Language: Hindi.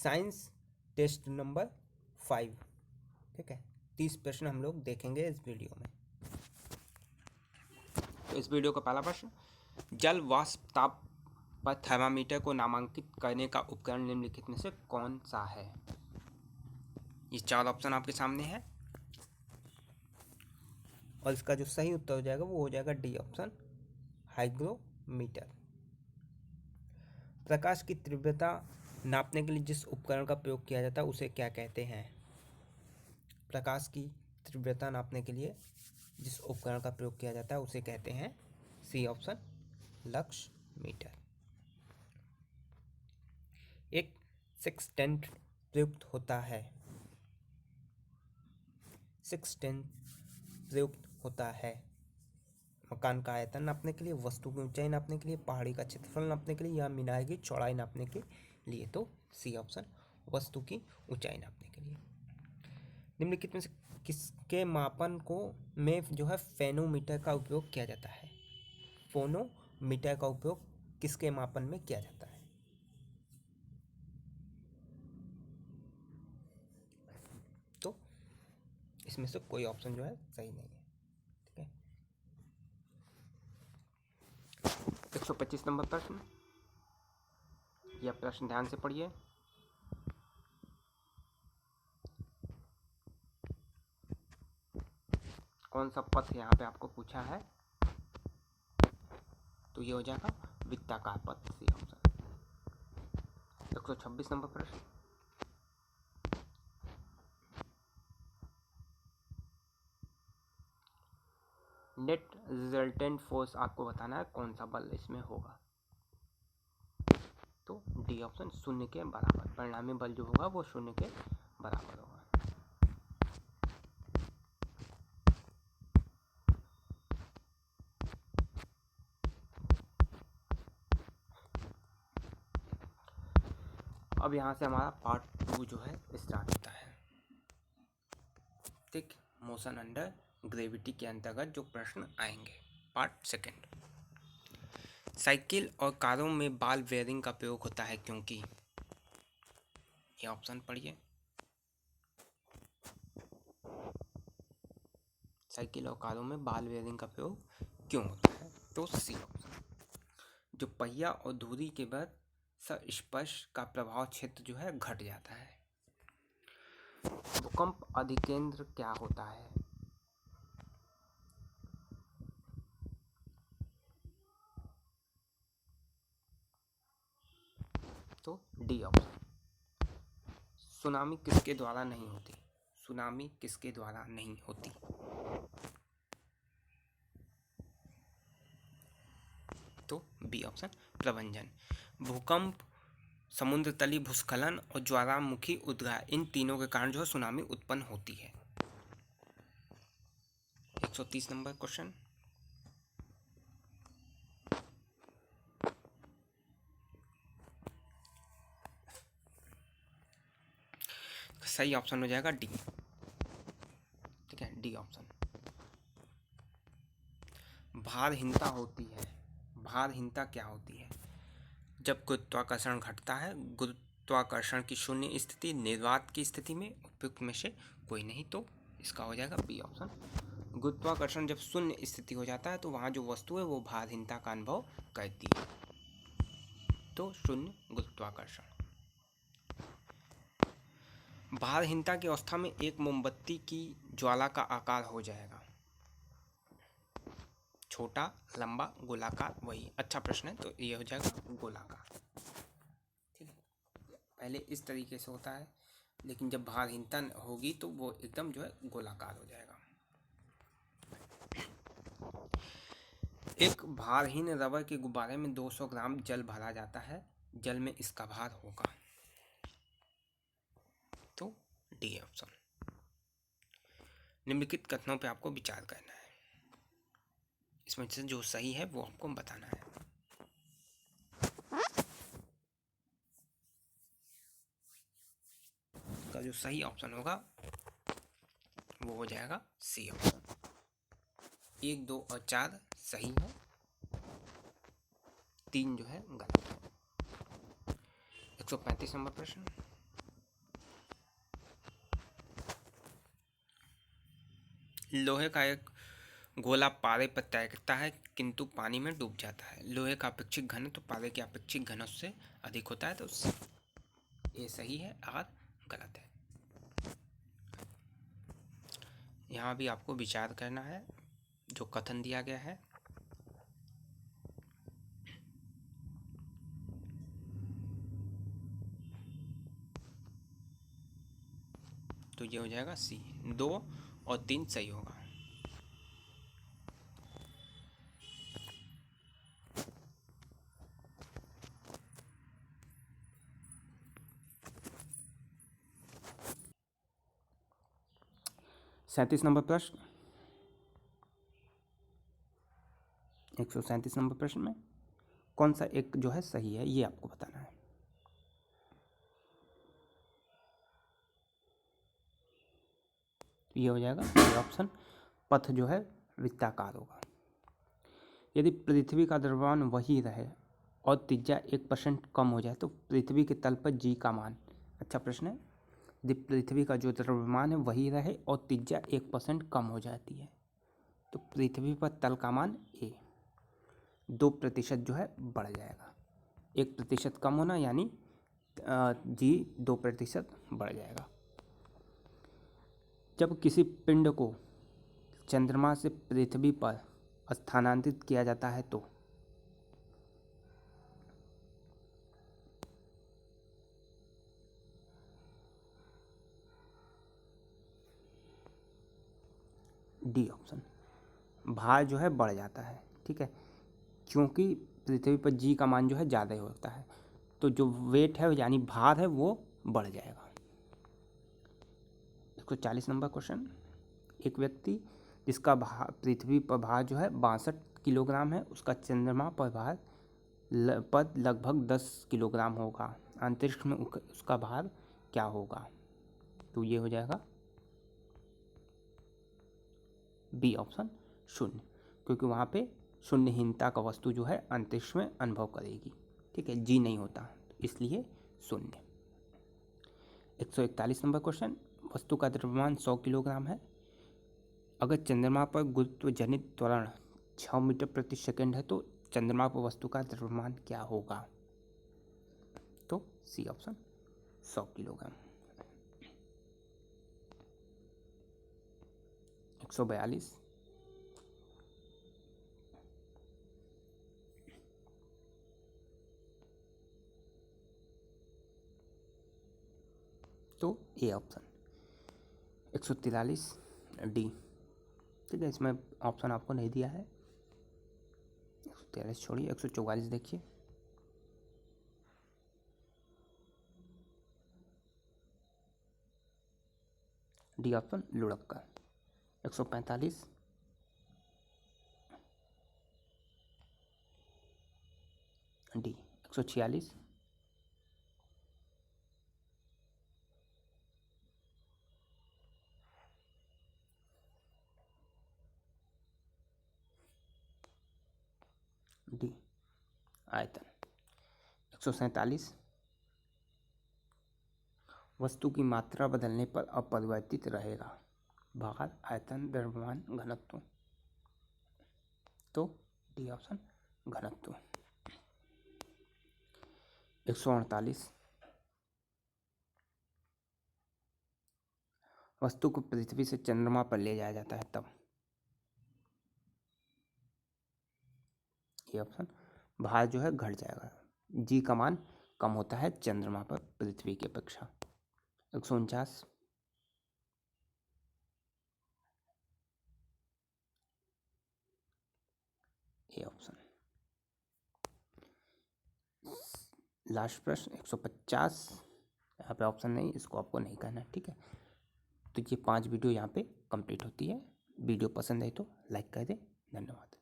Science test number 5। ठीक है, 30 प्रश्न हम लोग देखेंगे इस वीडियो में। तो इस वीडियो का पहला प्रश्न, जल वाष्प ताप पर थर्मामीटर को नामांकित करने का उपकरण निम्नलिखित में से कौन सा है? ये 4 ऑप्शन आपके सामने है और इसका जो सही उत्तर हो जाएगा वो हो जाएगा डी ऑप्शन, हाइग्रोमीटर। प्रकाश की तीव्रता नापने के लिए जिस उपकरण का प्रयोग किया जाता है उसे क्या कहते हैं? प्रकाश की तीव्रता नापने के लिए जिस उपकरण का प्रयोग किया जाता है उसे कहते हैं, सी ऑप्शन, लक्स मीटर। एक सेक्सटेंट प्रयुक्त होता है। सेक्सटेंट प्रयुक्त होता है मकान का आयतन नापने के लिए, वस्तु की ऊंचाई नापने के लिए, पहाड़ी का क्षेत्रफल नापने के लिए या मीनार की चौड़ाई नापने के लिए। तो सी ऑप्शन, वस्तु की ऊंचाई नापने के लिए। निम्नलिखित में से किसके मापन को में जो है फेनोमीटर का उपयोग किया जाता है? फोनोमीटर का उपयोग किसके मापन में किया जाता है? तो इसमें से कोई ऑप्शन जो है सही नहीं है। ठीक है, 125 नंबर प्रश्न, यह प्रश्न ध्यान से पढ़िए। कौन सा पथ यहाँ पे आपको पूछा है? तो ये हो जाएगा वृत्ताकार पथ, सी ऑप्शन। 126 नंबर प्रश्न, नेट रिजल्टेंट फोर्स आपको बताना है कौन सा बल इसमें होगा। तो डी ऑप्शन, शून्य के बराबर। परिणामी बल जो होगा वो शून्य के बराबर होगा। अब यहाँ से हमारा पार्ट 2 जो है स्टार्ट होता है। ठीक, मोशन अंडर ग्रेविटी के अंतर्गत जो प्रश्न आएंगे। पार्ट सेकंड, साइकिल और कारों में बॉल बेयरिंग का प्रयोग होता है क्योंकि। ये ऑप्शन पढ़िए। साइकिल और कारों में बॉल बेयरिंग का प्रयोग क्यों होता है? तो सी ऑप्शन, जो पहिया और धुरी के बाद स्पर्श का प्रभाव क्षेत्र जो है घट जाता है। भूकंप अधिकेंद्र क्या होता है? तो डी ऑप्शन, सुनामी किसके द्वारा नहीं होती? सुनामी किसके द्वारा नहीं होती? तो बी ऑप्शन, प्रभंजन। भूकंप, समुद्र तली भूस्खलन और ज्वालामुखी उद्गार, इन तीनों के कारण जो है सुनामी उत्पन्न होती है। 130 नंबर क्वेश्चन, सही ऑप्शन हो जाएगा डी। ठीक है, डी ऑप्शन। भारहीनता होती है। भारहीनता क्या होती है? जब गुरुत्वाकर्षण घटता है, गुरुत्वाकर्षण की शून्य स्थिति, निर्वात की स्थिति में उपयुक्त में से कोई नहीं। तो इसका हो जाएगा बी ऑप्शन, गुरुत्वाकर्षण जब शून्य स्थिति हो जाता है तो वहाँ जो वस्तु है वो भारहीनता का अनुभव करती है। तो शून्य गुरुत्वाकर्षण। भारहीनता की अवस्था में एक मोमबत्ती की ज्वाला का आकार हो जाएगा छोटा, लंबा, गोलाकार। वही अच्छा प्रश्न है, तो ये हो जाएगा गोलाकार। ठीक है, पहले इस तरीके से होता है लेकिन जब भारहीनता होगी तो वो एकदम जो है गोलाकार हो जाएगा। एक भारहीन रबर के गुब्बारे में 200 ग्राम जल भरा जाता है, जल में इसका भार होगा। तो डी ऑप्शन। निम्नलिखित कथनों पे आपको विचार करना है, इसमें से जो सही है वो आपको बताना है। का जो सही ऑप्शन होगा वो हो जाएगा सी ऑप्शन। 1, 2 और 4 सही है, 3 जो है गलत है। 135 नंबर प्रश्न, लोहे का एक गोला पारे पर तैरता है किंतु पानी में डूब जाता है। लोहे का अपेक्षिक घन तो पारे के अपेक्षिक घन उससे अधिक होता है। तो ये सही है और गलत है। यहाँ भी आपको विचार करना है जो कथन दिया गया है। तो ये हो जाएगा सी, 2 और 3 सही होगा। सैंतीस नंबर प्रश्न, 137 नंबर प्रश्न में कौन सा एक जो है सही है, ये आपको बताना है। ये हो जाएगा ये ऑप्शन, पथ जो है वृत्ताकार होगा। यदि पृथ्वी का द्रव्यमान वही रहे और त्रिज्या 1% कम हो जाए तो पृथ्वी के तल पर जी का मान, अच्छा प्रश्न है। यदि पृथ्वी का जो द्रव्यमान है वही रहे और त्रिज्या 1% कम हो जाती है तो पृथ्वी पर तल का मान ए 2% जो है बढ़ जाएगा। 1% कम होना यानी जी 2% बढ़ जाएगा। जब किसी पिंड को चंद्रमा से पृथ्वी पर स्थानांतरित किया जाता है तो डी ऑप्शन, भार जो है बढ़ जाता है। ठीक है, क्योंकि पृथ्वी पर जी का मान जो है ज़्यादा होता है तो जो वेट है यानी भार है वो बढ़ जाएगा। 140 नंबर क्वेश्चन, एक व्यक्ति जिसका भार पृथ्वी पर भार जो है 62 किलोग्राम है, उसका चंद्रमा पर भार लगभग 10 किलोग्राम होगा। अंतरिक्ष में उसका भार क्या होगा? तो ये हो जाएगा बी ऑप्शन, शून्य, क्योंकि वहाँ पे शून्यहीनता का वस्तु जो है अंतरिक्ष में अनुभव करेगी। ठीक है, जी नहीं होता इसलिए शून्य। 141 नंबर क्वेश्चन, वस्तु का द्रव्यमान 100 किलोग्राम है। अगर चंद्रमा पर गुरुत्व जनित त्वरण 6 मीटर प्रति सेकंड है तो चंद्रमा पर वस्तु का द्रव्यमान क्या होगा? तो सी ऑप्शन, 100 किलोग्राम। 142, तो ए ऑप्शन। 143 डी। ठीक है, इसमें ऑप्शन आपको नहीं दिया है। 143 छोड़िए, 144 देखिए। डी ऑप्शन, लुढ़क का। 145 डी। 146 डी, आयतन। 147 वस्तु की मात्रा बदलने पर अपरिवर्तित रहेगा। भार, आयतन, द्रव्यमान, घनत्व। तो डी ऑप्शन, घनत्व। 148 वस्तु को पृथ्वी से चंद्रमा पर ले जाया जाता है तब, ये ऑप्शन, भार जो है घट जाएगा, जी का मान कम होता है चंद्रमा पर पृथ्वी की अपेक्षा। 149 ए ऑप्शन। लास्ट प्रश्न 150, यहाँ पे ऑप्शन नहीं, इसको आपको नहीं करना है। ठीक है, तो ये 5 वीडियो यहाँ पे कंप्लीट होती है। वीडियो पसंद आई तो लाइक कर दें। धन्यवाद।